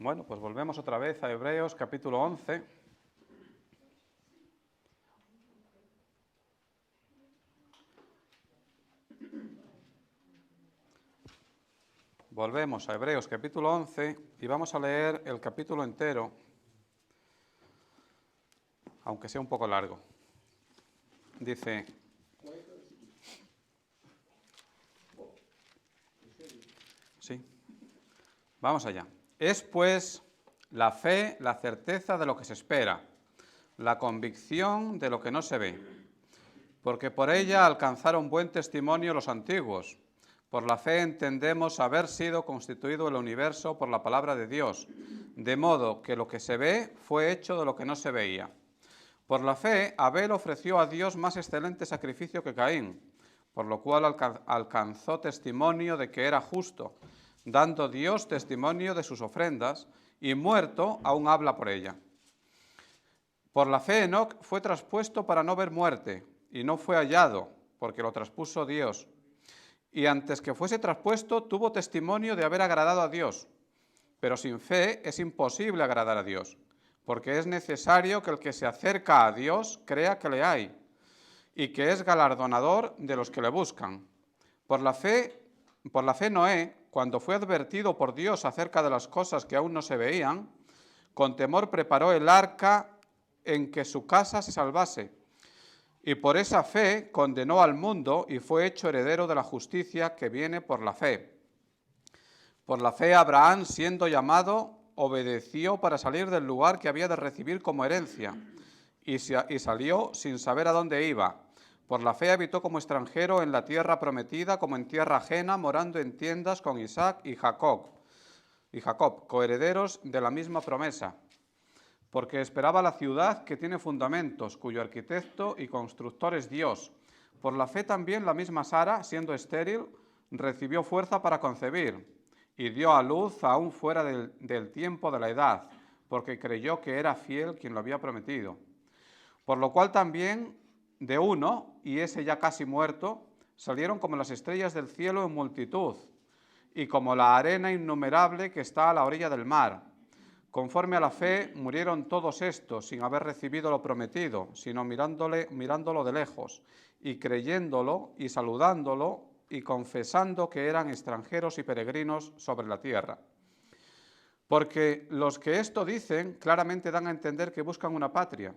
Bueno, pues volvemos otra vez a Hebreos capítulo 11. Volvemos a Hebreos capítulo 11 y vamos a leer el capítulo entero, aunque sea un poco largo. Dice: sí, vamos allá. Es pues la fe, la certeza de lo que se espera, la convicción de lo que no se ve, porque por ella alcanzaron buen testimonio los antiguos. Por la fe entendemos haber sido constituido el universo por la palabra de Dios, de modo que lo que se ve fue hecho de lo que no se veía. Por la fe, Abel ofreció a Dios más excelente sacrificio que Caín, por lo cual alcanzó testimonio de que era justo, dando Dios testimonio de sus ofrendas, y muerto aún habla por ella. Por la fe, Enoc fue traspuesto para no ver muerte, y no fue hallado, porque lo traspuso Dios. Y antes que fuese traspuesto, tuvo testimonio de haber agradado a Dios. Pero sin fe es imposible agradar a Dios, porque es necesario que el que se acerca a Dios crea que le hay, y que es galardonador de los que le buscan. Por la fe Noé, cuando fue advertido por Dios acerca de las cosas que aún no se veían, con temor preparó el arca en que su casa se salvase. Y por esa fe condenó al mundo y fue hecho heredero de la justicia que viene por la fe. Por la fe Abraham, siendo llamado, obedeció para salir del lugar que había de recibir como herencia, y salió sin saber a dónde iba. Por la fe habitó como extranjero en la tierra prometida, como en tierra ajena, morando en tiendas con Isaac y Jacob, coherederos de la misma promesa, porque esperaba la ciudad que tiene fundamentos, cuyo arquitecto y constructor es Dios. Por la fe también la misma Sara, siendo estéril, recibió fuerza para concebir, y dio a luz aún fuera del tiempo de la edad, porque creyó que era fiel quien lo había prometido. Por lo cual también de uno, y ese ya casi muerto, salieron como las estrellas del cielo en multitud, y como la arena innumerable que está a la orilla del mar. Conforme a la fe murieron todos estos, sin haber recibido lo prometido, sino mirándolo de lejos, y creyéndolo, y saludándolo, y confesando que eran extranjeros y peregrinos sobre la tierra. Porque los que esto dicen claramente dan a entender que buscan una patria,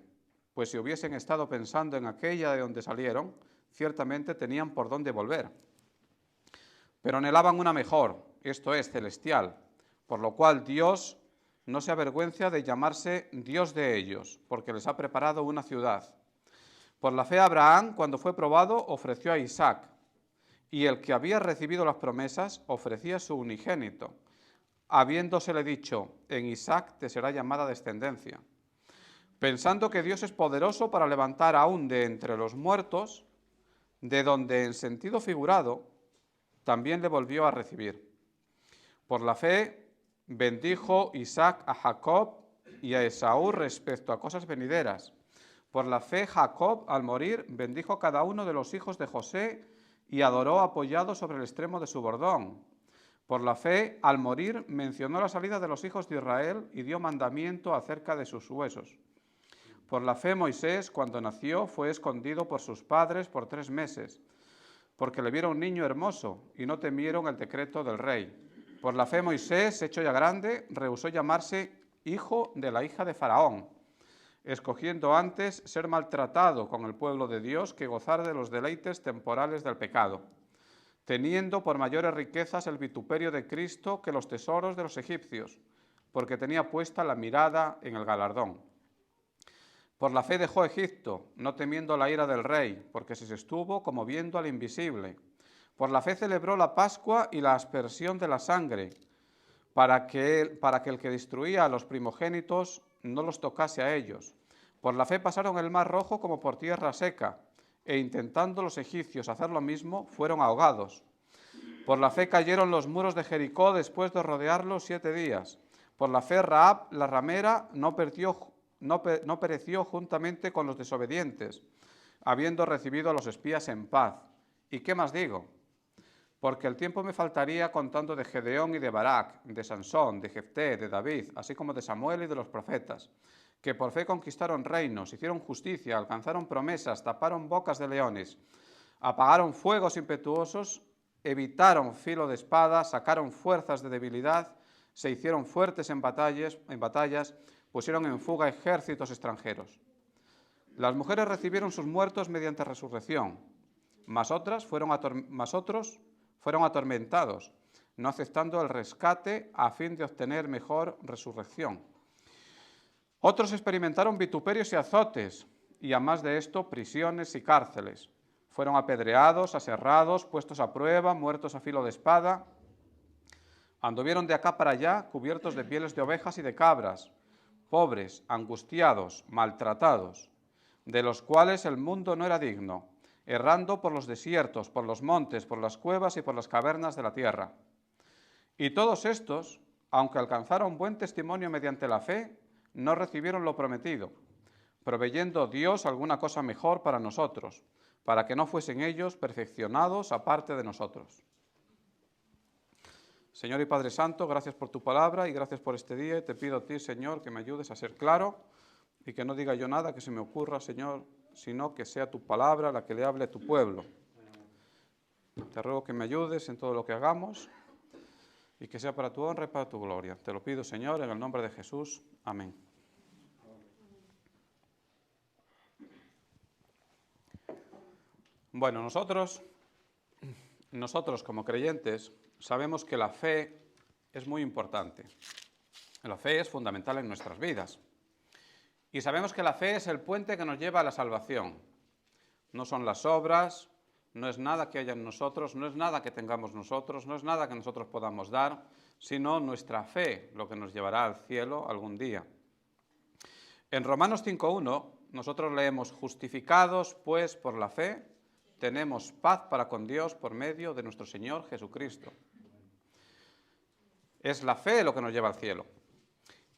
pues si hubiesen estado pensando en aquella de donde salieron, ciertamente tenían por dónde volver. Pero anhelaban una mejor, esto es, celestial, por lo cual Dios no se avergüenza de llamarse Dios de ellos, porque les ha preparado una ciudad. Por la fe Abraham, cuando fue probado, ofreció a Isaac, y el que había recibido las promesas ofrecía su unigénito, habiéndosele dicho: en Isaac te será llamada descendencia, pensando que Dios es poderoso para levantar aún de entre los muertos, de donde en sentido figurado también le volvió a recibir. Por la fe bendijo Isaac a Jacob y a Esaú respecto a cosas venideras. Por la fe Jacob, al morir, bendijo cada uno de los hijos de José y adoró apoyado sobre el extremo de su bordón. Por la fe, al morir, mencionó la salida de los hijos de Israel y dio mandamiento acerca de sus huesos. Por la fe Moisés, cuando nació, fue escondido por sus padres por 3 meses, porque le vieron niño hermoso y no temieron el decreto del rey. Por la fe Moisés, hecho ya grande, rehusó llamarse hijo de la hija de Faraón, escogiendo antes ser maltratado con el pueblo de Dios que gozar de los deleites temporales del pecado, teniendo por mayores riquezas el vituperio de Cristo que los tesoros de los egipcios, porque tenía puesta la mirada en el galardón. Por la fe dejó Egipto, no temiendo la ira del rey, porque se estuvo como viendo al invisible. Por la fe celebró la Pascua y la aspersión de la sangre, para que el que destruía a los primogénitos no los tocase a ellos. Por la fe pasaron el mar rojo como por tierra seca, e intentando los egipcios hacer lo mismo, fueron ahogados. Por la fe cayeron los muros de Jericó después de rodearlos 7 días. Por la fe Rahab, la ramera, no pereció juntamente con los desobedientes, habiendo recibido a los espías en paz. ¿Y qué más digo? porque el tiempo me faltaría contando de Gedeón y de Barak, de Sansón, de Jefté, de David, así como de Samuel y de los profetas, que por fe conquistaron reinos, hicieron justicia, alcanzaron promesas, taparon bocas de leones, apagaron fuegos impetuosos, evitaron filo de espada, sacaron fuerzas de debilidad, se hicieron fuertes en batallas, pusieron en fuga ejércitos extranjeros. Las mujeres recibieron sus muertos mediante resurrección, mas otros fueron atormentados, no aceptando el rescate a fin de obtener mejor resurrección. Otros experimentaron vituperios y azotes, y a más de esto, prisiones y cárceles. Fueron apedreados, aserrados, puestos a prueba, muertos a filo de espada. Anduvieron de acá para allá, cubiertos de pieles de ovejas y de cabras, pobres, angustiados, maltratados, de los cuales el mundo no era digno, errando por los desiertos, por los montes, por las cuevas y por las cavernas de la tierra. Y todos estos, aunque alcanzaron buen testimonio mediante la fe, no recibieron lo prometido, proveyendo Dios alguna cosa mejor para nosotros, para que no fuesen ellos perfeccionados aparte de nosotros. Señor y Padre Santo, gracias por tu palabra y gracias por este día. Y te pido a ti, Señor, que me ayudes a ser claro y que no diga yo nada que se me ocurra, Señor, sino que sea tu palabra la que le hable a tu pueblo. Te ruego que me ayudes en todo lo que hagamos y que sea para tu honra y para tu gloria. Te lo pido, Señor, en el nombre de Jesús. Amén. Bueno, nosotros como creyentes sabemos que la fe es muy importante. La fe es fundamental en nuestras vidas. Y sabemos que la fe es el puente que nos lleva a la salvación. No son las obras, no es nada que haya en nosotros, no es nada que tengamos nosotros, no es nada que nosotros podamos dar, sino nuestra fe lo que nos llevará al cielo algún día. En Romanos 5:1 nosotros leemos: justificados pues por la fe, tenemos paz para con Dios por medio de nuestro Señor Jesucristo. Es la fe lo que nos lleva al cielo.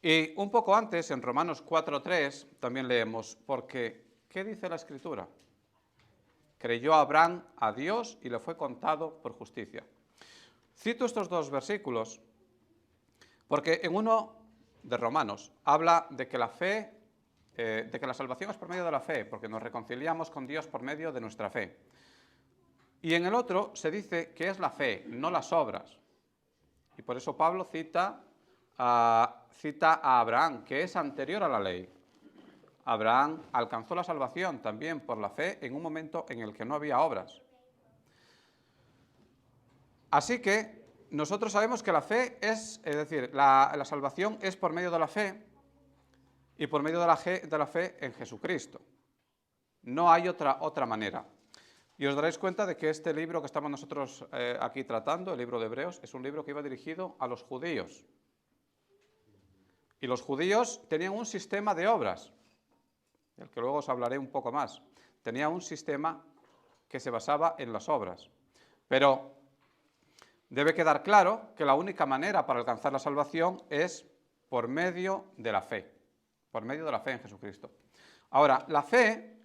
Y un poco antes, en Romanos 4:3, también leemos, porque, ¿qué dice la Escritura? Creyó Abraham a Dios y le fue contado por justicia. Cito estos dos versículos porque en uno de Romanos habla de que la fe, de que la salvación es por medio de la fe, porque nos reconciliamos con Dios por medio de nuestra fe. Y en el otro se dice que es la fe, no las obras. Y por eso Pablo cita a Abraham, que es anterior a la ley. Abraham alcanzó la salvación también por la fe en un momento en el que no había obras. Así que nosotros sabemos que la fe es decir, la salvación es por medio de la fe y por medio de la fe en Jesucristo. No hay otra manera. Y os daréis cuenta de que este libro que estamos nosotros aquí tratando, el libro de Hebreos, es un libro que iba dirigido a los judíos. Y los judíos tenían un sistema de obras, del que luego os hablaré un poco más. Tenía un sistema que se basaba en las obras. Pero debe quedar claro que la única manera para alcanzar la salvación es por medio de la fe en Jesucristo. Ahora, la fe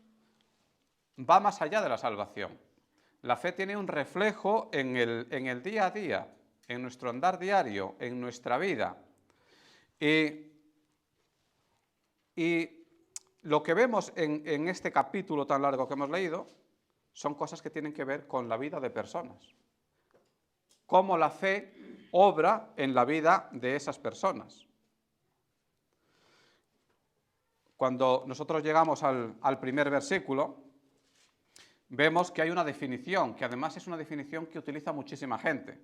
va más allá de la salvación. La fe tiene un reflejo en el día a día, en nuestro andar diario, en nuestra vida. Y lo que vemos en este capítulo tan largo que hemos leído son cosas que tienen que ver con la vida de personas. Cómo la fe obra en la vida de esas personas. Cuando nosotros llegamos al primer versículo, vemos que hay una definición, que además es una definición que utiliza muchísima gente.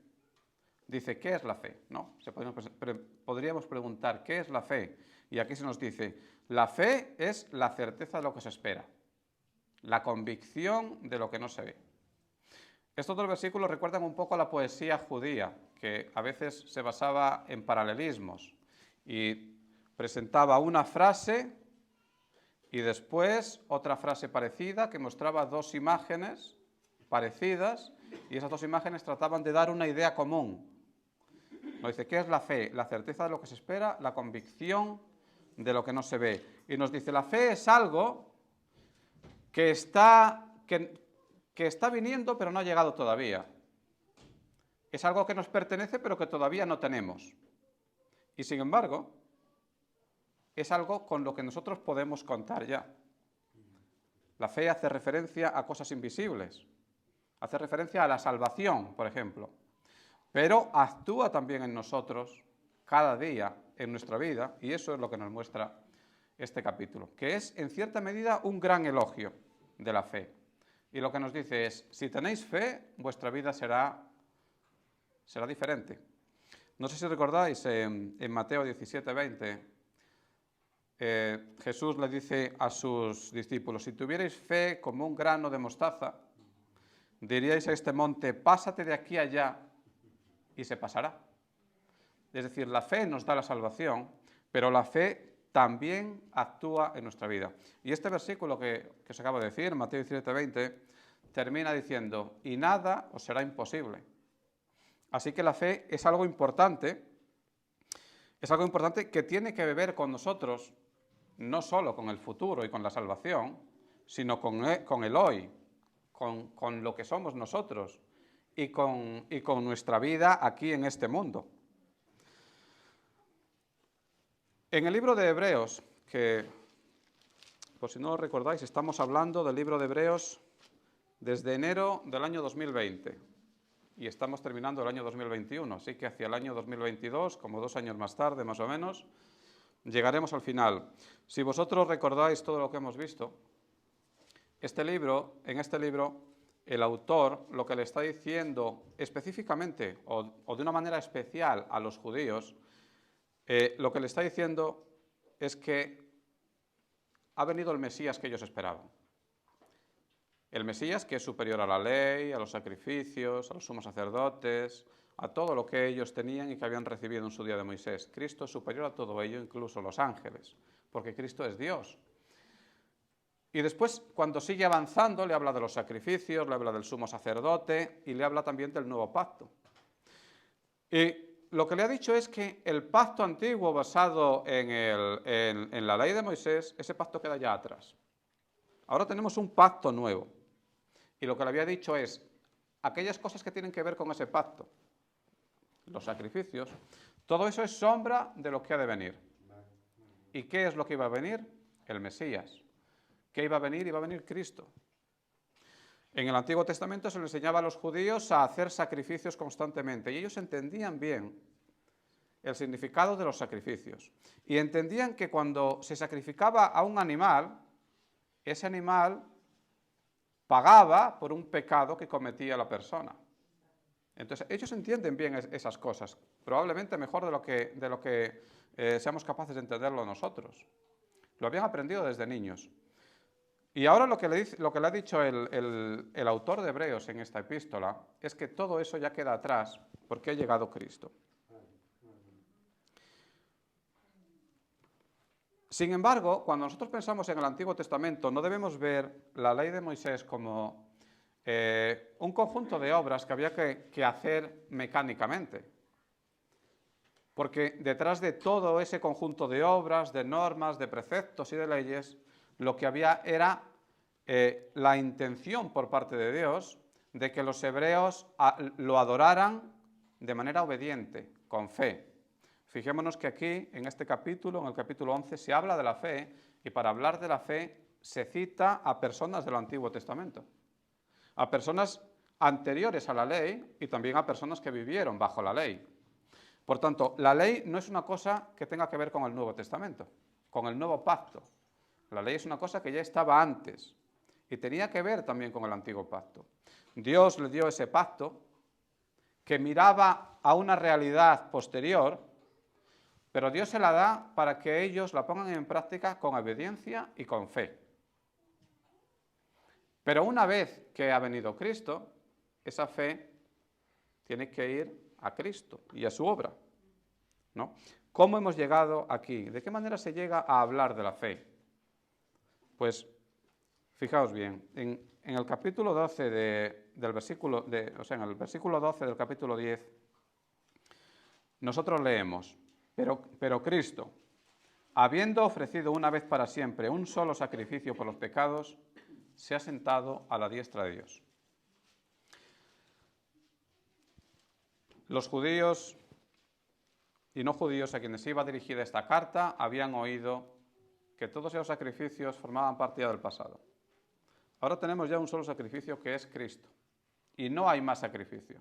Dice, ¿qué es la fe? ¿No? Podríamos preguntar, ¿qué es la fe? Y aquí se nos dice, la fe es la certeza de lo que se espera, la convicción de lo que no se ve. Estos dos versículos recuerdan un poco a la poesía judía, que a veces se basaba en paralelismos y presentaba una frase y después otra frase parecida que mostraba dos imágenes parecidas y esas dos imágenes trataban de dar una idea común. Nos dice, ¿qué es la fe? La certeza de lo que se espera, la convicción de lo que no se ve. Y nos dice, la fe es algo que está viniendo pero no ha llegado todavía. Es algo que nos pertenece pero que todavía no tenemos. Y sin embargo, es algo con lo que nosotros podemos contar ya. La fe hace referencia a cosas invisibles, hace referencia a la salvación, por ejemplo, pero actúa también en nosotros cada día en nuestra vida, y eso es lo que nos muestra este capítulo, que es en cierta medida un gran elogio de la fe. Y lo que nos dice es, si tenéis fe, vuestra vida será diferente. No sé si recordáis, en Mateo 17:20, Jesús le dice a sus discípulos, si tuvierais fe como un grano de mostaza, diríais a este monte, pásate de aquí a allá, y se pasará. Es decir, la fe nos da la salvación, pero la fe también actúa en nuestra vida. Y este versículo que os acabo de decir, Mateo 17:20, termina diciendo, y nada os será imposible. Así que la fe es algo importante que tiene que ver con nosotros, no solo con el futuro y con la salvación, sino con el hoy, con lo que somos nosotros y con nuestra vida aquí en este mundo. En el libro de Hebreos, que por si no lo recordáis, estamos hablando del libro de Hebreos desde enero del año 2020 y estamos terminando el año 2021, así que hacia el año 2022, como 2 años más tarde más o menos, llegaremos al final. Si vosotros recordáis todo lo que hemos visto, en este libro, el autor lo que le está diciendo específicamente o de una manera especial a los judíos, lo que le está diciendo es que ha venido el Mesías que ellos esperaban. El Mesías que es superior a la ley, a los sacrificios, a los sumos sacerdotes, a todo lo que ellos tenían y que habían recibido en su día de Moisés. Cristo es superior a todo ello, incluso los ángeles, porque Cristo es Dios. Y después, cuando sigue avanzando, le habla de los sacrificios, le habla del sumo sacerdote y le habla también del nuevo pacto. Y lo que le ha dicho es que el pacto antiguo basado en la ley de Moisés, ese pacto queda ya atrás. Ahora tenemos un pacto nuevo. Y lo que le había dicho es, aquellas cosas que tienen que ver con ese pacto, los sacrificios, todo eso es sombra de lo que ha de venir. ¿Y qué es lo que iba a venir? El Mesías. ¿Qué iba a venir? Iba a venir Cristo. En el Antiguo Testamento se le enseñaba a los judíos a hacer sacrificios constantemente y ellos entendían bien el significado de los sacrificios. Y entendían que cuando se sacrificaba a un animal, ese animal pagaba por un pecado que cometía la persona. Entonces, ellos entienden bien esas cosas, probablemente mejor de lo que seamos capaces de entenderlo nosotros. Lo habían aprendido desde niños. Y ahora lo que le ha dicho el autor de Hebreos en esta epístola es que todo eso ya queda atrás porque ha llegado Cristo. Sin embargo, cuando nosotros pensamos en el Antiguo Testamento, no debemos ver la ley de Moisés como un conjunto de obras que había que hacer mecánicamente. Porque detrás de todo ese conjunto de obras, de normas, de preceptos y de leyes, lo que había era la intención por parte de Dios de que los hebreos lo adoraran de manera obediente, con fe. Fijémonos que aquí, en este capítulo, en el capítulo 11, se habla de la fe, y para hablar de la fe se cita a personas del Antiguo Testamento, a personas anteriores a la ley y también a personas que vivieron bajo la ley. Por tanto, la ley no es una cosa que tenga que ver con el Nuevo Testamento, con el nuevo pacto. La ley es una cosa que ya estaba antes y tenía que ver también con el antiguo pacto. Dios le dio ese pacto que miraba a una realidad posterior, pero Dios se la da para que ellos la pongan en práctica con obediencia y con fe. Pero una vez que ha venido Cristo, esa fe tiene que ir a Cristo y a su obra, ¿no? ¿Cómo hemos llegado aquí? ¿De qué manera se llega a hablar de la fe? Pues, fijaos bien, en el capítulo 12 en el versículo 12 del capítulo 10, nosotros leemos, pero Cristo, habiendo ofrecido una vez para siempre un solo sacrificio por los pecados, se ha sentado a la diestra de Dios. Los judíos y no judíos a quienes iba dirigida esta carta habían oído que todos esos sacrificios formaban parte ya del pasado. Ahora tenemos ya un solo sacrificio, que es Cristo, y no hay más sacrificio.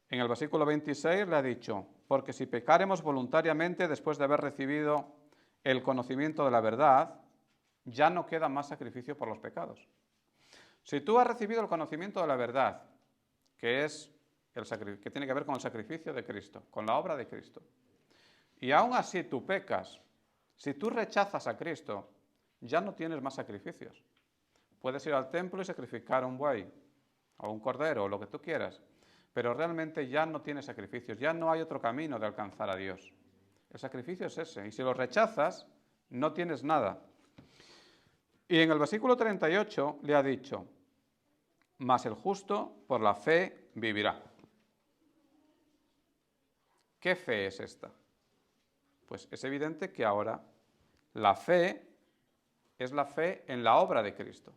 En el versículo 26 le ha dicho: porque si pecaremos voluntariamente después de haber recibido el conocimiento de la verdad, ya no queda más sacrificio por los pecados. Si tú has recibido el conocimiento de la verdad, que tiene que ver con el sacrificio de Cristo, con la obra de Cristo, y aún así tú pecas, si tú rechazas a Cristo, ya no tienes más sacrificios. Puedes ir al templo y sacrificar un buey, o un cordero, o lo que tú quieras, pero realmente ya no tienes sacrificios, ya no hay otro camino de alcanzar a Dios. El sacrificio es ese, y si lo rechazas, no tienes nada. Y en el versículo 38 le ha dicho: mas el justo por la fe vivirá. ¿Qué fe es esta? Pues es evidente que ahora la fe es la fe en la obra de Cristo.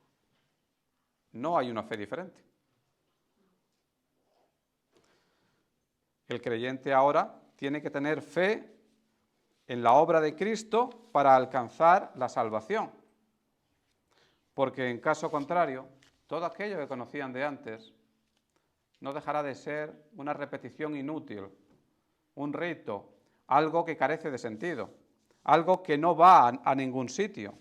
No hay una fe diferente. El creyente ahora tiene que tener fe en la obra de Cristo para alcanzar la salvación. Porque en caso contrario, todo aquello que conocían de antes no dejará de ser una repetición inútil, un rito, algo que carece de sentido, algo que no va a ningún sitio.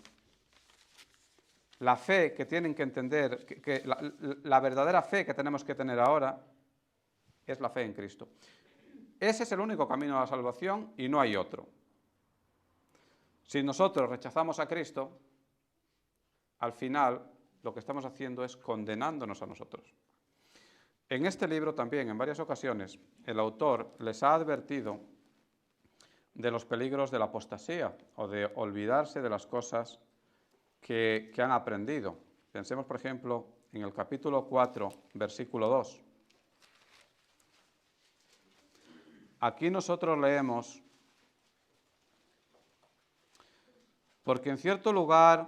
La fe que tienen que entender, la verdadera fe que tenemos que tener ahora, es la fe en Cristo. Ese es el único camino a la salvación y no hay otro. Si nosotros rechazamos a Cristo, al final lo que estamos haciendo es condenándonos a nosotros. En este libro también, en varias ocasiones, el autor les ha advertido de los peligros de la apostasía o de olvidarse de las cosas que han aprendido. Pensemos, por ejemplo, en el capítulo 4, versículo 2. Aquí nosotros leemos: porque en cierto lugar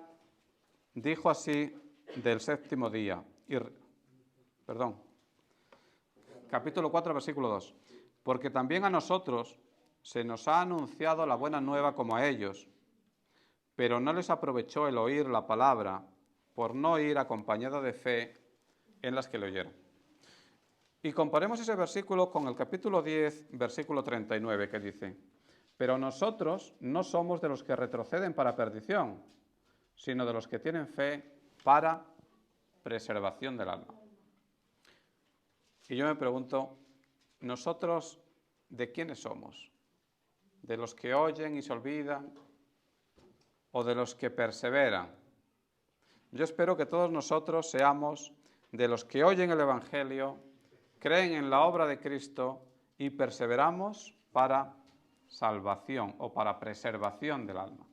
dijo así del séptimo día. Capítulo 4, versículo 2. Porque también a nosotros se nos ha anunciado la buena nueva como a ellos, pero no les aprovechó el oír la palabra por no ir acompañado de fe en las que le oyeron. Y comparemos ese versículo con el capítulo 10, versículo 39, que dice: pero nosotros no somos de los que retroceden para perdición, sino de los que tienen fe para preservación del alma. Y yo me pregunto, ¿nosotros de quiénes somos? ¿De los que oyen y se olvidan o de los que perseveran? Yo espero que todos nosotros seamos de los que oyen el Evangelio, creen en la obra de Cristo y perseveramos para salvación o para preservación del alma.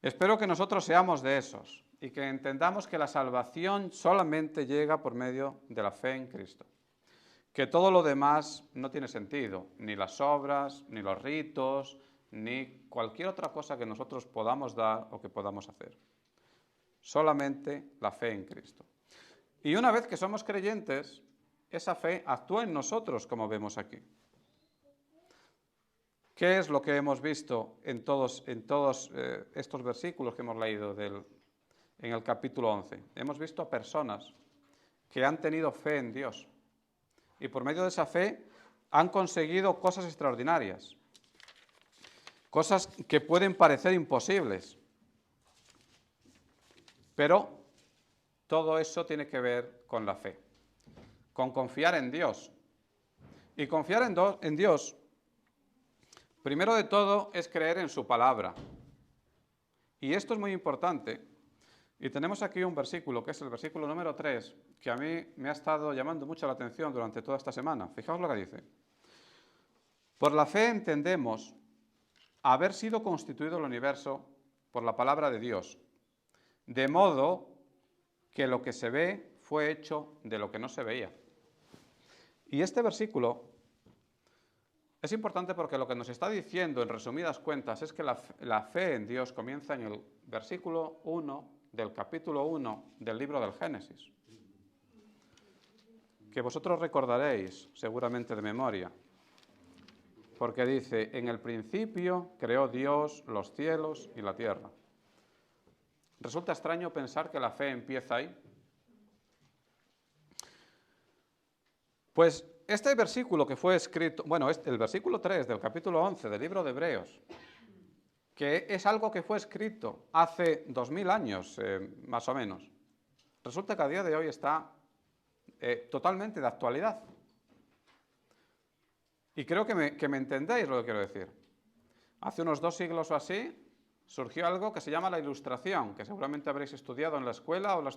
Espero que nosotros seamos de esos y que entendamos que la salvación solamente llega por medio de la fe en Cristo. Que todo lo demás no tiene sentido, ni las obras, ni los ritos, ni cualquier otra cosa que nosotros podamos dar o que podamos hacer. Solamente la fe en Cristo. Y una vez que somos creyentes, esa fe actúa en nosotros, como vemos aquí. ¿Qué es lo que hemos visto en todos estos versículos que hemos leído en el capítulo 11? Hemos visto a personas que han tenido fe en Dios y por medio de esa fe han conseguido cosas extraordinarias, cosas que pueden parecer imposibles, pero todo eso tiene que ver con la fe, con confiar en Dios. Y confiar en Dios, primero de todo, es creer en su palabra. Y esto es muy importante. Y tenemos aquí un versículo, que es el versículo número 3, que a mí me ha estado llamando mucho la atención durante toda esta semana. Fijaos lo que dice. Por la fe entendemos haber sido constituido el universo por la palabra de Dios, de modo que lo que se ve fue hecho de lo que no se veía. Y este versículo es importante porque lo que nos está diciendo, en resumidas cuentas, es que la fe en Dios comienza en el versículo 1 del capítulo 1 del libro del Génesis. que vosotros recordaréis seguramente de memoria, porque dice, en el principio creó Dios los cielos y la tierra. ¿Resulta extraño pensar que la fe empieza ahí? Pues este versículo que fue escrito, bueno, el versículo 3 del capítulo 11 del libro de Hebreos, que es algo que fue escrito hace 2000 años, más o menos, resulta que a día de hoy está totalmente de actualidad. Y creo que me entendéis lo que quiero decir. Hace unos 2 siglos o así surgió algo que se llama la Ilustración, que seguramente habréis estudiado en la escuela o lo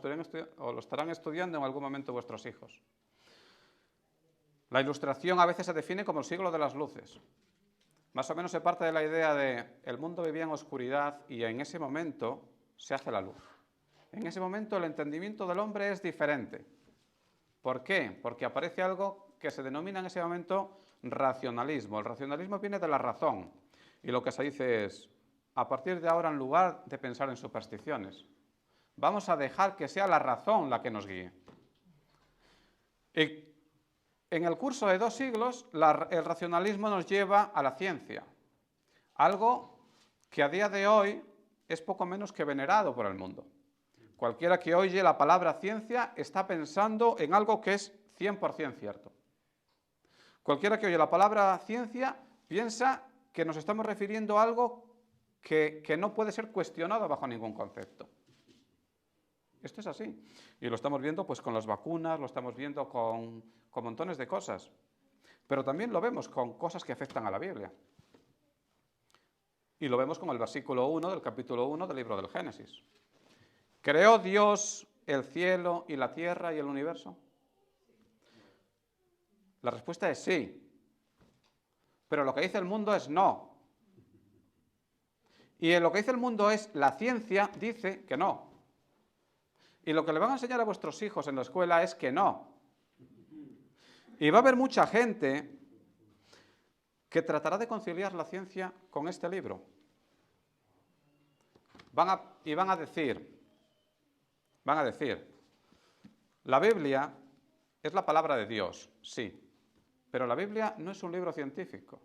estarán estudiando en algún momento vuestros hijos. La Ilustración a veces se define como el siglo de las luces. Más o menos se parte de la idea de el mundo vivía en oscuridad y en ese momento se hace la luz. En ese momento el entendimiento del hombre es diferente. ¿Por qué? Porque aparece algo que se denomina en ese momento racionalismo. El racionalismo viene de la razón y lo que se dice es, a partir de ahora, en lugar de pensar en supersticiones, vamos a dejar que sea la razón la que nos guíe. Y en el curso de 2 siglos, el racionalismo nos lleva a la ciencia, algo que a día de hoy es poco menos que venerado por el mundo. Cualquiera que oye la palabra ciencia está pensando en algo que es 100% cierto. Cualquiera que oye la palabra ciencia piensa que nos estamos refiriendo a algo que no puede ser cuestionado bajo ningún concepto. Esto es así. Y lo estamos viendo pues, con las vacunas, lo estamos viendo con montones de cosas. Pero también lo vemos con cosas que afectan a la Biblia. Y lo vemos con el versículo 1 del capítulo 1 del libro del Génesis. ¿Creó Dios el cielo y la tierra y el universo? La respuesta es sí. Pero lo que dice el mundo es no. Y en lo que dice el mundo es la ciencia dice que no. Y lo que le van a enseñar a vuestros hijos en la escuela es que no. Y va a haber mucha gente que tratará de conciliar la ciencia con este libro. Van a decir, la Biblia es la palabra de Dios, sí, pero la Biblia no es un libro científico.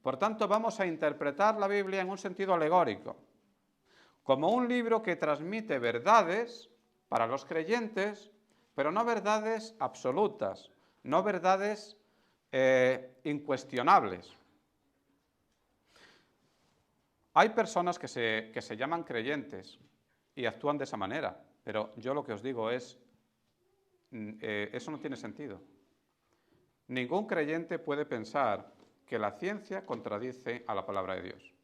Por tanto, vamos a interpretar la Biblia en un sentido alegórico, como un libro que transmite verdades para los creyentes, pero no verdades absolutas, no verdades incuestionables. Hay personas que se llaman creyentes y actúan de esa manera, pero yo lo que os digo es, eso no tiene sentido. Ningún creyente puede pensar que la ciencia contradice a la palabra de Dios.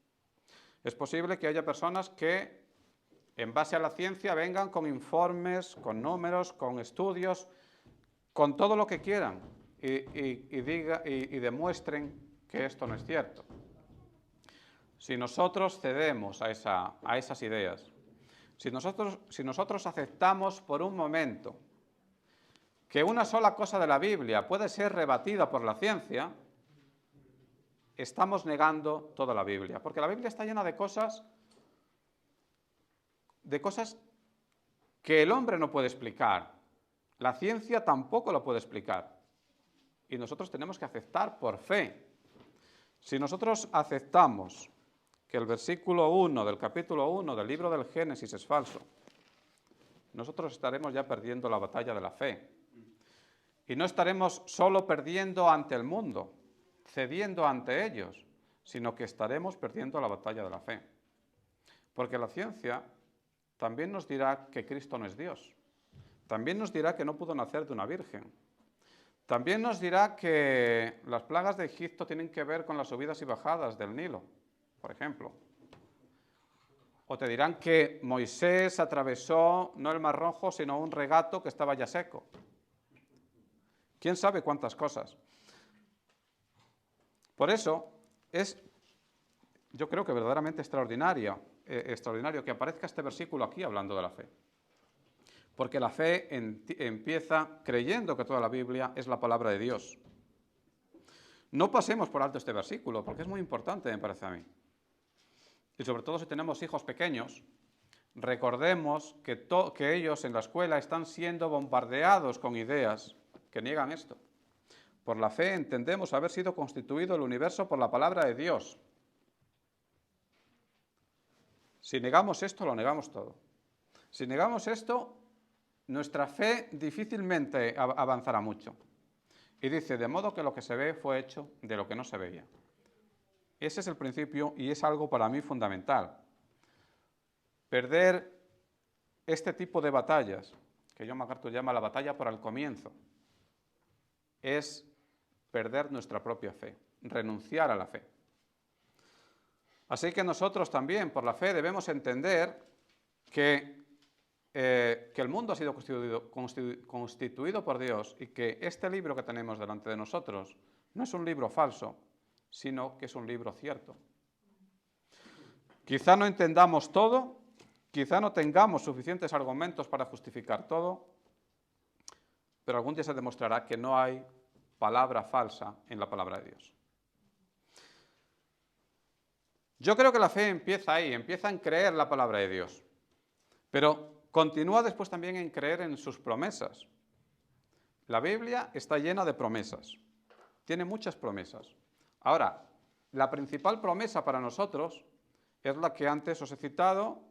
Es posible que haya personas que, en base a la ciencia, vengan con informes, con números, con estudios, con todo lo que quieran y demuestren que esto no es cierto. Si nosotros cedemos a esas ideas, si nosotros aceptamos por un momento que una sola cosa de la Biblia puede ser rebatida por la ciencia, estamos negando toda la Biblia, porque la Biblia está llena de cosas que el hombre no puede explicar. La ciencia tampoco lo puede explicar. Y nosotros tenemos que aceptar por fe. Si nosotros aceptamos que el versículo 1 del capítulo 1 del libro del Génesis es falso, nosotros estaremos ya perdiendo la batalla de la fe. Y no estaremos solo perdiendo ante el mundo, cediendo ante ellos, sino que estaremos perdiendo la batalla de la fe. Porque la ciencia también nos dirá que Cristo no es Dios. También nos dirá que no pudo nacer de una virgen. También nos dirá que las plagas de Egipto tienen que ver con las subidas y bajadas del Nilo, por ejemplo. O te dirán que Moisés atravesó no el Mar Rojo, sino un regato que estaba ya seco. ¿Quién sabe cuántas cosas? Por eso yo creo que verdaderamente extraordinario que aparezca este versículo aquí hablando de la fe. Porque la fe empieza creyendo que toda la Biblia es la palabra de Dios. No pasemos por alto este versículo, porque es muy importante, me parece a mí. Y sobre todo si tenemos hijos pequeños, recordemos que ellos en la escuela están siendo bombardeados con ideas que niegan esto. Por la fe entendemos haber sido constituido el universo por la palabra de Dios. Si negamos esto, lo negamos todo. Si negamos esto, nuestra fe difícilmente avanzará mucho. Y dice, de modo que lo que se ve fue hecho de lo que no se veía. Ese es el principio y es algo para mí fundamental. Perder este tipo de batallas, que John MacArthur llama la batalla por el comienzo, es perder nuestra propia fe, renunciar a la fe. Así que nosotros también, por la fe, debemos entender que el mundo ha sido constituido por Dios y que este libro que tenemos delante de nosotros no es un libro falso, sino que es un libro cierto. Quizá no entendamos todo, quizá no tengamos suficientes argumentos para justificar todo, pero algún día se demostrará que no hay palabra falsa en la palabra de Dios. Yo creo que la fe empieza ahí, empieza en creer la palabra de Dios, pero continúa después también en creer en sus promesas. La Biblia está llena de promesas, tiene muchas promesas. Ahora, la principal promesa para nosotros es la que antes os he citado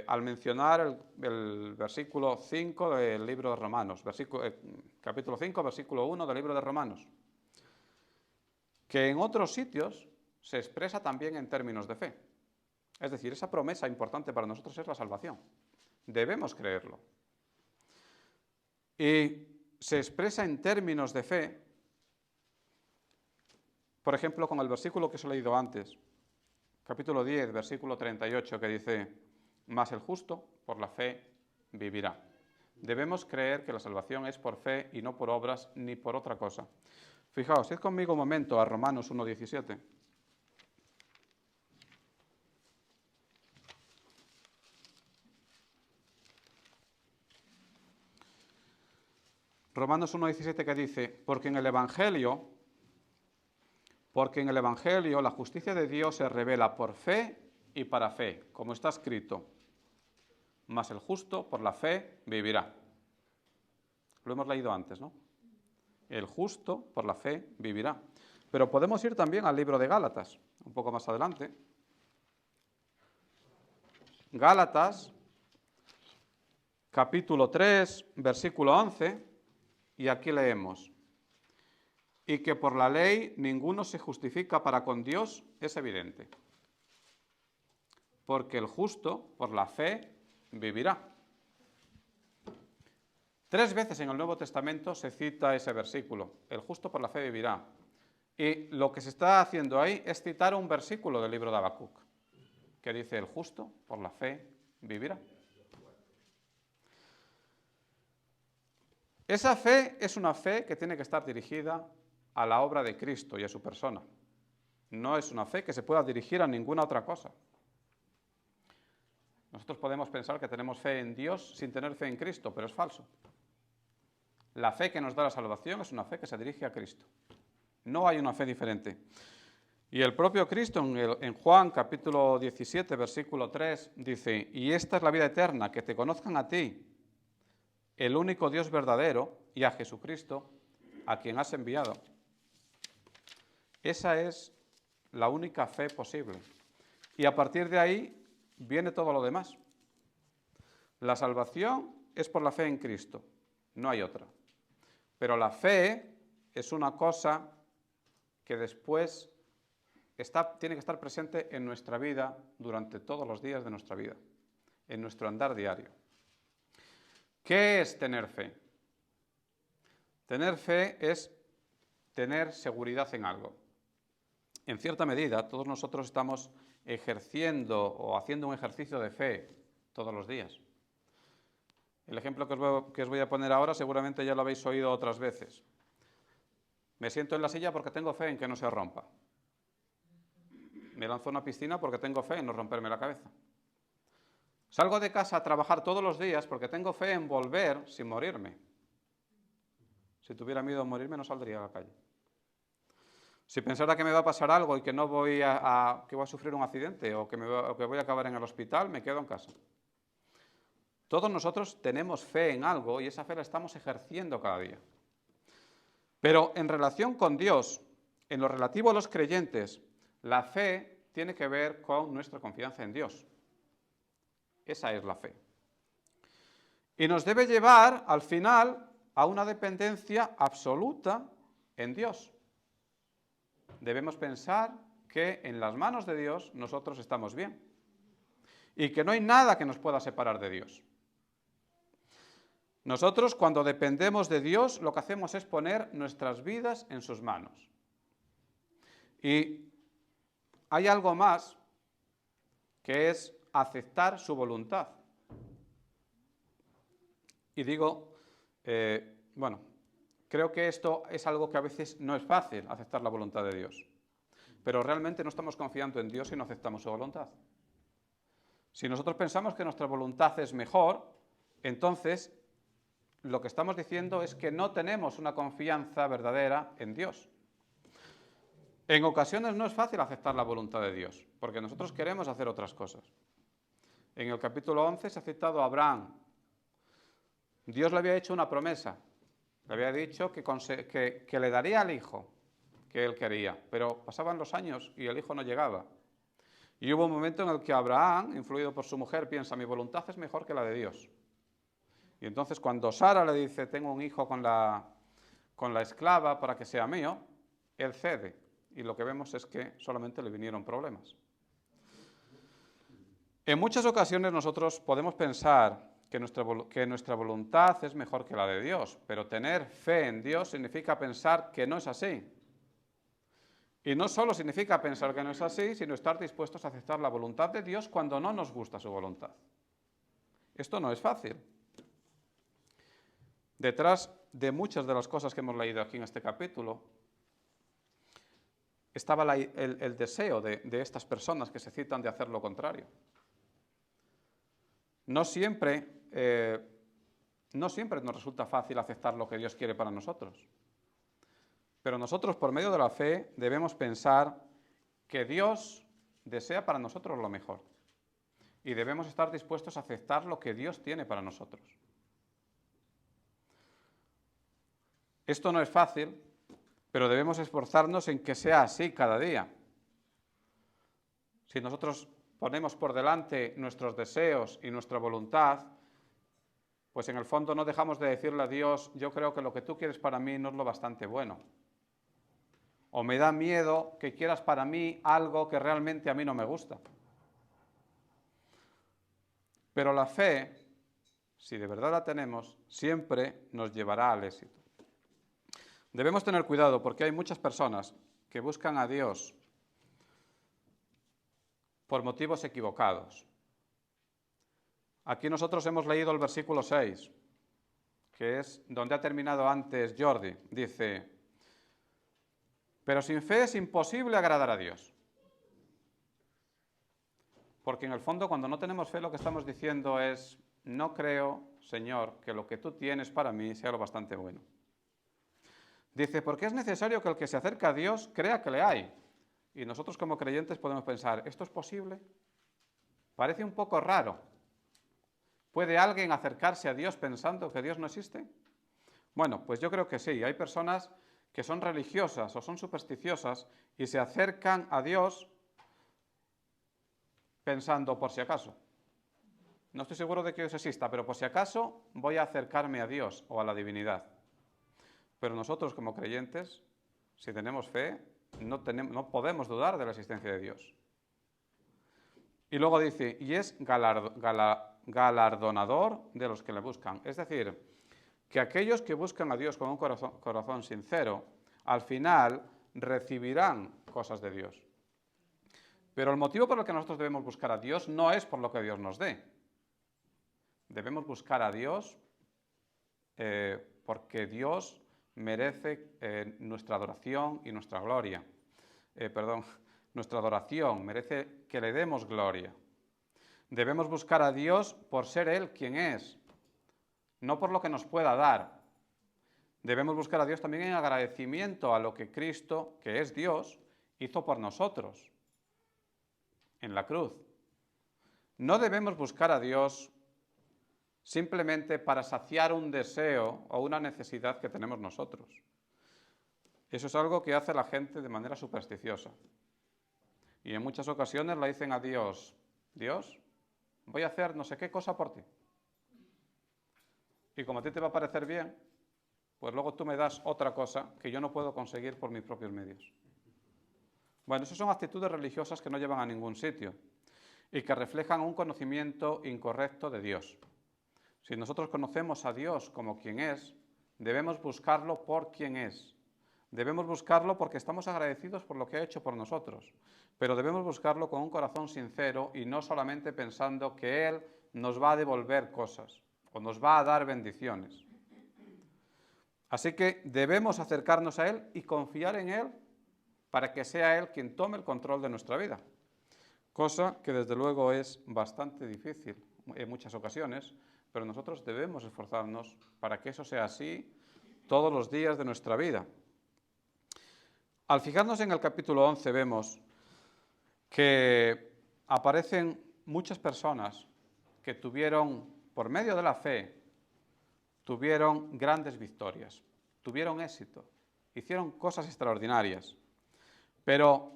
al mencionar el versículo 5 del libro de Romanos, capítulo 5, versículo 1 del libro de Romanos, que en otros sitios se expresa también en términos de fe. Es decir, esa promesa importante para nosotros es la salvación. Debemos creerlo. Y se expresa en términos de fe, por ejemplo, con el versículo que os he leído antes, capítulo 10, versículo 38, que dice, mas el justo por la fe vivirá. Debemos creer que la salvación es por fe y no por obras ni por otra cosa. Fijaos, id conmigo un momento a Romanos 1:17. Romanos 1:17 que dice, porque en el Evangelio la justicia de Dios se revela por fe y para fe, como está escrito, mas el justo por la fe vivirá. Lo hemos leído antes, ¿no? El justo por la fe vivirá. Pero podemos ir también al libro de Gálatas, un poco más adelante. Gálatas, capítulo 3, versículo 11, y aquí leemos, y que por la ley ninguno se justifica para con Dios es evidente, porque el justo por la fe vivirá. 3 veces en el Nuevo Testamento se cita ese versículo, el justo por la fe vivirá. Y lo que se está haciendo ahí es citar un versículo del libro de Habacuc, que dice, el justo por la fe vivirá. Esa fe es una fe que tiene que estar dirigida a la obra de Cristo y a su persona. No es una fe que se pueda dirigir a ninguna otra cosa. Nosotros podemos pensar que tenemos fe en Dios sin tener fe en Cristo, pero es falso. La fe que nos da la salvación es una fe que se dirige a Cristo. No hay una fe diferente. Y el propio Cristo en Juan capítulo 17, versículo 3, dice, y esta es la vida eterna, que te conozcan a ti, el único Dios verdadero, y a Jesucristo, a quien has enviado. Esa es la única fe posible. Y a partir de ahí viene todo lo demás. La salvación es por la fe en Cristo, no hay otra. Pero la fe es una cosa que después tiene que estar presente en nuestra vida durante todos los días de nuestra vida, en nuestro andar diario. ¿Qué es tener fe? Tener fe es tener seguridad en algo. En cierta medida, todos nosotros estamos ejerciendo o haciendo un ejercicio de fe todos los días. El ejemplo que os voy a poner ahora seguramente ya lo habéis oído otras veces. Me siento en la silla porque tengo fe en que no se rompa. Me lanzo a una piscina porque tengo fe en no romperme la cabeza. Salgo de casa a trabajar todos los días porque tengo fe en volver sin morirme. Si tuviera miedo a morirme no saldría a la calle. Si pensara que me va a pasar algo y que no voy que voy a sufrir un accidente o que voy a acabar en el hospital, me quedo en casa. Todos nosotros tenemos fe en algo y esa fe la estamos ejerciendo cada día. Pero en relación con Dios, en lo relativo a los creyentes, la fe tiene que ver con nuestra confianza en Dios. Esa es la fe. Y nos debe llevar, al final, a una dependencia absoluta en Dios. Debemos pensar que en las manos de Dios nosotros estamos bien y que no hay nada que nos pueda separar de Dios. Nosotros, cuando dependemos de Dios, lo que hacemos es poner nuestras vidas en sus manos. Y hay algo más, que es aceptar su voluntad. Y digo, creo que esto es algo que a veces no es fácil, aceptar la voluntad de Dios. Pero realmente no estamos confiando en Dios si no aceptamos su voluntad. Si nosotros pensamos que nuestra voluntad es mejor, entonces lo que estamos diciendo es que no tenemos una confianza verdadera en Dios. En ocasiones no es fácil aceptar la voluntad de Dios, porque nosotros queremos hacer otras cosas. En el capítulo 11 se ha citado a Abraham. Dios le había hecho una promesa, le había dicho que le daría al hijo que él quería, pero pasaban los años y el hijo no llegaba. Y hubo un momento en el que Abraham, influido por su mujer, piensa, mi voluntad es mejor que la de Dios. Y entonces cuando Sara le dice, tengo un hijo con la esclava para que sea mío, él cede. Y lo que vemos es que solamente le vinieron problemas. En muchas ocasiones nosotros podemos pensar que nuestra voluntad es mejor que la de Dios, pero tener fe en Dios significa pensar que no es así. Y no solo significa pensar que no es así, sino estar dispuestos a aceptar la voluntad de Dios cuando no nos gusta su voluntad. Esto no es fácil. Detrás de muchas de las cosas que hemos leído aquí en este capítulo, estaba el deseo de estas personas que se citan de hacer lo contrario. No siempre nos resulta fácil aceptar lo que Dios quiere para nosotros. Pero nosotros, por medio de la fe, debemos pensar que Dios desea para nosotros lo mejor. Y debemos estar dispuestos a aceptar lo que Dios tiene para nosotros. Esto no es fácil, pero debemos esforzarnos en que sea así cada día. Si nosotros ponemos por delante nuestros deseos y nuestra voluntad, pues en el fondo no dejamos de decirle a Dios, yo creo que lo que tú quieres para mí no es lo bastante bueno. O me da miedo que quieras para mí algo que realmente a mí no me gusta. Pero la fe, si de verdad la tenemos, siempre nos llevará al éxito. Debemos tener cuidado porque hay muchas personas que buscan a Dios por motivos equivocados. Aquí nosotros hemos leído el versículo 6, que es donde ha terminado antes Jordi. Dice, pero sin fe es imposible agradar a Dios. Porque en el fondo cuando no tenemos fe lo que estamos diciendo es, no creo, Señor, que lo que tú tienes para mí sea lo bastante bueno. Dice, porque es necesario que el que se acerca a Dios crea que le hay. Y nosotros como creyentes podemos pensar, ¿esto es posible? Parece un poco raro. ¿Puede alguien acercarse a Dios pensando que Dios no existe? Bueno, pues yo creo que sí. Hay personas que son religiosas o son supersticiosas y se acercan a Dios pensando por si acaso. No estoy seguro de que Dios exista, pero por si acaso voy a acercarme a Dios o a la divinidad. Pero nosotros como creyentes, si tenemos fe, no podemos dudar de la existencia de Dios. Y luego dice, y es galardonador de los que le buscan. Es decir, que aquellos que buscan a Dios con un corazón sincero, al final recibirán cosas de Dios. Pero el motivo por el que nosotros debemos buscar a Dios no es por lo que Dios nos dé. Debemos buscar a Dios porque Dios merece nuestra adoración y nuestra gloria. Nuestra adoración merece que le demos gloria. Debemos buscar a Dios por ser Él quien es, no por lo que nos pueda dar. Debemos buscar a Dios también en agradecimiento a lo que Cristo, que es Dios, hizo por nosotros en la cruz. No debemos buscar a Dios simplemente para saciar un deseo o una necesidad que tenemos nosotros. Eso es algo que hace la gente de manera supersticiosa. Y en muchas ocasiones le dicen a Dios, Dios, voy a hacer no sé qué cosa por ti. Y como a ti te va a parecer bien, pues luego tú me das otra cosa que yo no puedo conseguir por mis propios medios. Bueno, esas son actitudes religiosas que no llevan a ningún sitio y que reflejan un conocimiento incorrecto de Dios. Si nosotros conocemos a Dios como quien es, debemos buscarlo por quien es. Debemos buscarlo porque estamos agradecidos por lo que ha hecho por nosotros, pero debemos buscarlo con un corazón sincero y no solamente pensando que Él nos va a devolver cosas o nos va a dar bendiciones. Así que debemos acercarnos a Él y confiar en Él para que sea Él quien tome el control de nuestra vida, cosa que desde luego es bastante difícil en muchas ocasiones, pero nosotros debemos esforzarnos para que eso sea así todos los días de nuestra vida. Al fijarnos en el capítulo 11 vemos que aparecen muchas personas que tuvieron, por medio de la fe, tuvieron grandes victorias, tuvieron éxito, hicieron cosas extraordinarias, pero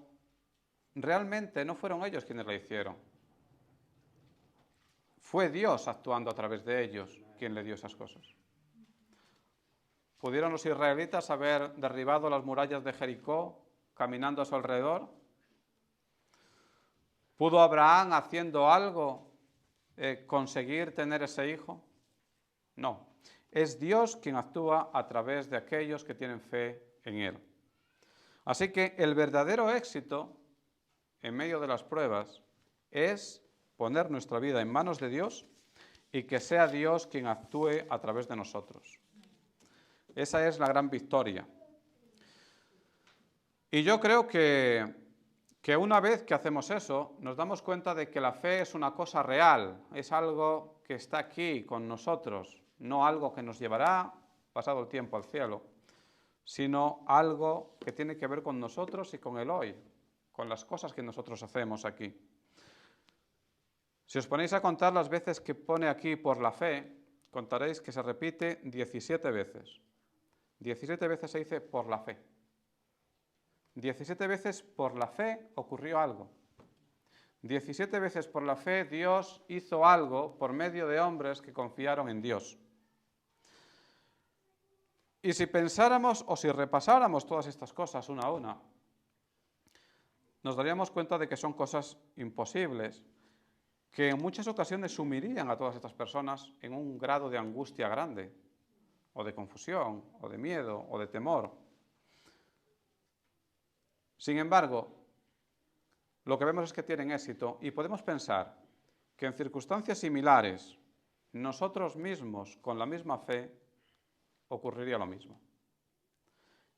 realmente no fueron ellos quienes la hicieron. Fue Dios actuando a través de ellos quien le dio esas cosas. ¿Pudieron los israelitas haber derribado las murallas de Jericó caminando a su alrededor? ¿Pudo Abraham, haciendo algo, conseguir tener ese hijo? No. Es Dios quien actúa a través de aquellos que tienen fe en Él. Así que el verdadero éxito en medio de las pruebas es poner nuestra vida en manos de Dios y que sea Dios quien actúe a través de nosotros. Esa es la gran victoria. Y yo creo que una vez que hacemos eso, nos damos cuenta de que la fe es una cosa real, es algo que está aquí con nosotros, no algo que nos llevará, pasado el tiempo, al cielo, sino algo que tiene que ver con nosotros y con el hoy, con las cosas que nosotros hacemos aquí. Si os ponéis a contar las veces que pone aquí por la fe, contaréis que se repite 17 veces. 17 veces se dice por la fe. 17 veces por la fe ocurrió algo. 17 veces por la fe Dios hizo algo por medio de hombres que confiaron en Dios. Y si pensáramos o si repasáramos todas estas cosas una a una, nos daríamos cuenta de que son cosas imposibles, que en muchas ocasiones sumirían a todas estas personas en un grado de angustia grande, o de confusión, o de miedo, o de temor. Sin embargo, lo que vemos es que tienen éxito y podemos pensar que en circunstancias similares, nosotros mismos, con la misma fe, ocurriría lo mismo.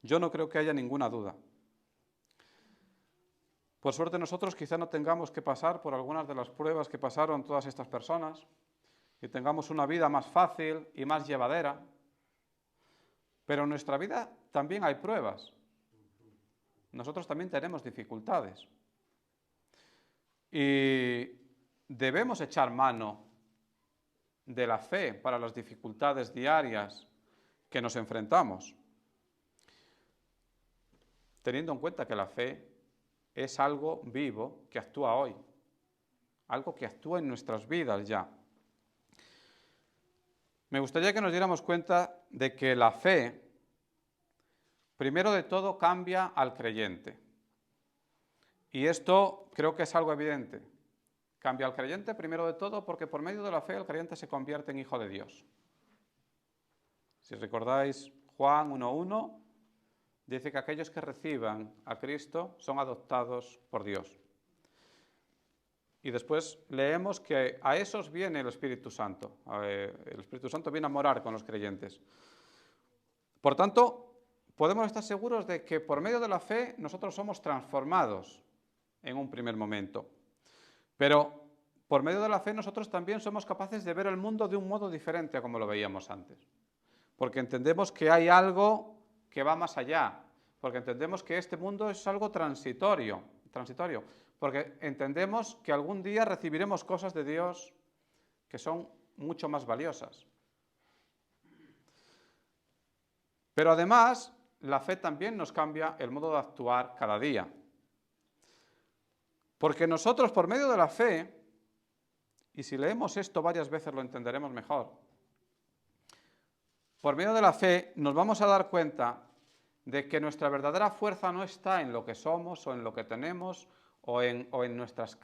Yo no creo que haya ninguna duda. Por suerte nosotros quizá no tengamos que pasar por algunas de las pruebas que pasaron todas estas personas y tengamos una vida más fácil y más llevadera, pero en nuestra vida también hay pruebas. Nosotros también tenemos dificultades. Y debemos echar mano de la fe para las dificultades diarias que nos enfrentamos, teniendo en cuenta que la fe es algo vivo que actúa hoy, algo que actúa en nuestras vidas ya. Me gustaría que nos diéramos cuenta de que la fe, primero de todo, cambia al creyente. Y esto creo que es algo evidente. Cambia al creyente primero de todo porque por medio de la fe el creyente se convierte en hijo de Dios. Si recordáis Juan 1:1, dice que aquellos que reciban a Cristo son adoptados por Dios. Y después leemos que a esos viene el Espíritu Santo. El Espíritu Santo viene a morar con los creyentes. Por tanto, podemos estar seguros de que por medio de la fe nosotros somos transformados en un primer momento. Pero por medio de la fe nosotros también somos capaces de ver el mundo de un modo diferente a como lo veíamos antes. Porque entendemos que hay algo que va más allá. Porque entendemos que este mundo es algo transitorio. Porque entendemos que algún día recibiremos cosas de Dios que son mucho más valiosas. Pero además, la fe también nos cambia el modo de actuar cada día. Porque nosotros, por medio de la fe, y si leemos esto varias veces lo entenderemos mejor, por medio de la fe nos vamos a dar cuenta de que nuestra verdadera fuerza no está en lo que somos o en lo que tenemos o en nuestras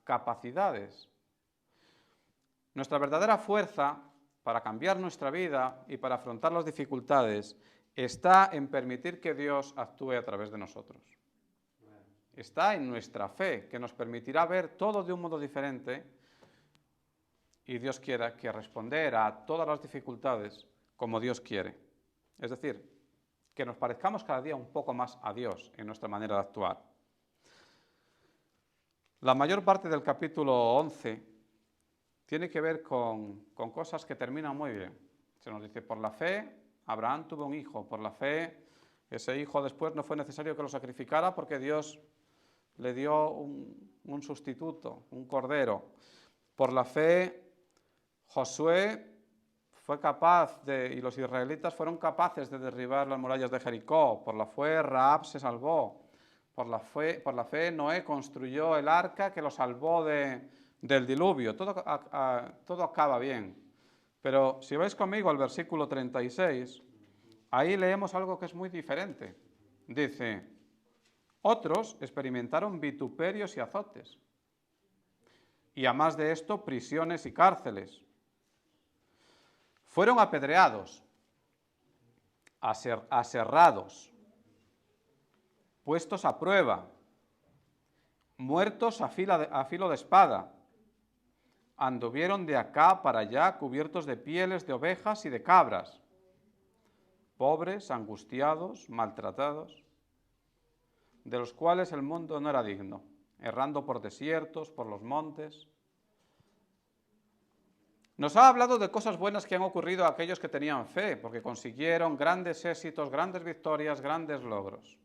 capacidades. Nuestra verdadera fuerza para cambiar nuestra vida y para afrontar las dificultades está en permitir que Dios actúe a través de nosotros. Está en nuestra fe, que nos permitirá ver todo de un modo diferente y Dios quiera que responder a todas las dificultades como Dios quiere. Es decir, que nos parezcamos cada día un poco más a Dios en nuestra manera de actuar. La mayor parte del capítulo 11 tiene que ver con cosas que terminan muy bien. Se nos dice, por la fe, Abraham tuvo un hijo. Por la fe, ese hijo después no fue necesario que lo sacrificara porque Dios le dio un sustituto, un cordero. Por la fe, Josué fue capaz y los israelitas fueron capaces de derribar las murallas de Jericó. Por la fe, Rahab se salvó. Por la fe, Noé construyó el arca que lo salvó del diluvio. Todo acaba bien. Pero si vais conmigo al versículo 36, ahí leemos algo que es muy diferente. Dice, otros experimentaron vituperios y azotes. Y a más de esto, prisiones y cárceles. Fueron apedreados, aserrados, puestos a prueba, muertos a filo de espada. Anduvieron de acá para allá cubiertos de pieles de ovejas y de cabras, pobres, angustiados, maltratados, de los cuales el mundo no era digno, errando por desiertos, por los montes. Nos ha hablado de cosas buenas que han ocurrido a aquellos que tenían fe, porque consiguieron grandes éxitos, grandes victorias, grandes logros.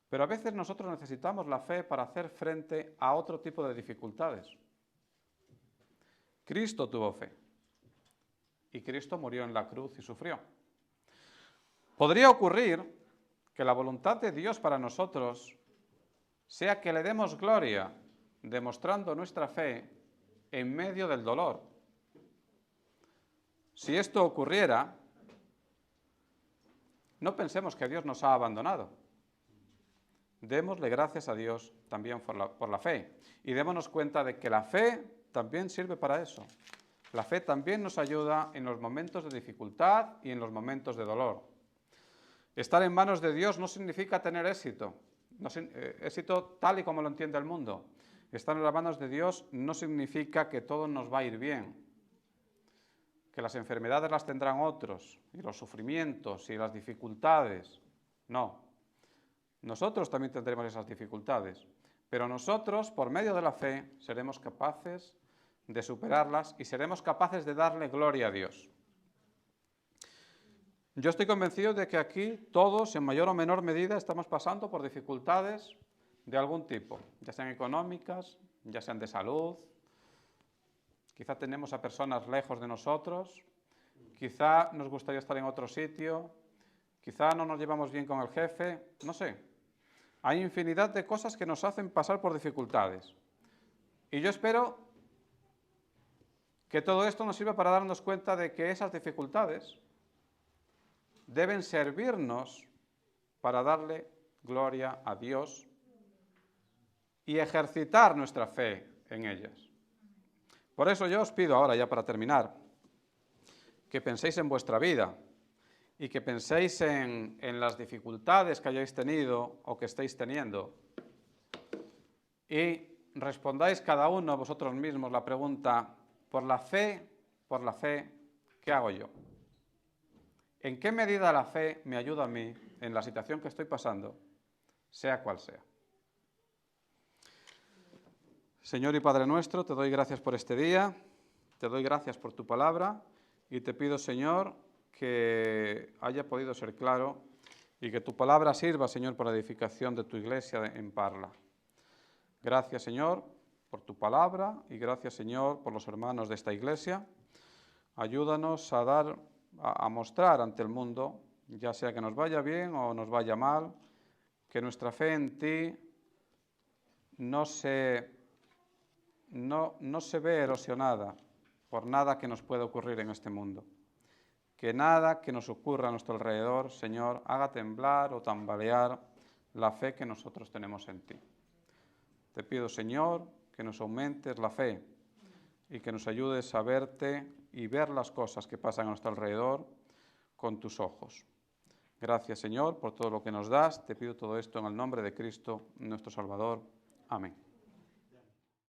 Pero a veces nosotros necesitamos la fe para hacer frente a otro tipo de dificultades. Cristo tuvo fe y Cristo murió en la cruz y sufrió. Podría ocurrir que la voluntad de Dios para nosotros sea que le demos gloria, demostrando nuestra fe en medio del dolor. Si esto ocurriera, no pensemos que Dios nos ha abandonado. Démosle gracias a Dios también por la fe y démonos cuenta de que la fe también sirve para eso. La fe también nos ayuda en los momentos de dificultad y en los momentos de dolor. Estar en manos de Dios no significa tener éxito, éxito tal y como lo entiende el mundo. Estar en las manos de Dios no significa que todo nos va a ir bien, que las enfermedades las tendrán otros, y los sufrimientos y las dificultades. No, nosotros también tendremos esas dificultades, pero nosotros, por medio de la fe, seremos capaces de superarlas y seremos capaces de darle gloria a Dios. Yo estoy convencido de que aquí todos, en mayor o menor medida, estamos pasando por dificultades de algún tipo, ya sean económicas, ya sean de salud. Quizá tenemos a personas lejos de nosotros, quizá nos gustaría estar en otro sitio, quizá no nos llevamos bien con el jefe, no sé. Hay infinidad de cosas que nos hacen pasar por dificultades. Y yo espero que todo esto nos sirva para darnos cuenta de que esas dificultades deben servirnos para darle gloria a Dios y ejercitar nuestra fe en ellas. Por eso yo os pido ahora, ya para terminar, que penséis en vuestra vida y que penséis en las dificultades que hayáis tenido o que estéis teniendo y respondáis cada uno a vosotros mismos la pregunta, por la fe, ¿qué hago yo? ¿En qué medida la fe me ayuda a mí en la situación que estoy pasando, sea cual sea? Señor y Padre nuestro, te doy gracias por este día, te doy gracias por tu palabra y te pido, Señor, que haya podido ser claro y que tu palabra sirva, Señor, para la edificación de tu iglesia en Parla. Gracias, Señor, por tu palabra y gracias, Señor, por los hermanos de esta iglesia. Ayúdanos a mostrar ante el mundo ya sea que nos vaya bien o nos vaya mal, que nuestra fe en ti no se ve erosionada por nada que nos pueda ocurrir en este mundo. Que nada que nos ocurra a nuestro alrededor, Señor, haga temblar o tambalear la fe que nosotros tenemos en ti. Te pido, Señor, que nos aumentes la fe y que nos ayudes a verte y ver las cosas que pasan a nuestro alrededor con tus ojos. Gracias, Señor, por todo lo que nos das. Te pido todo esto en el nombre de Cristo, nuestro Salvador. Amén.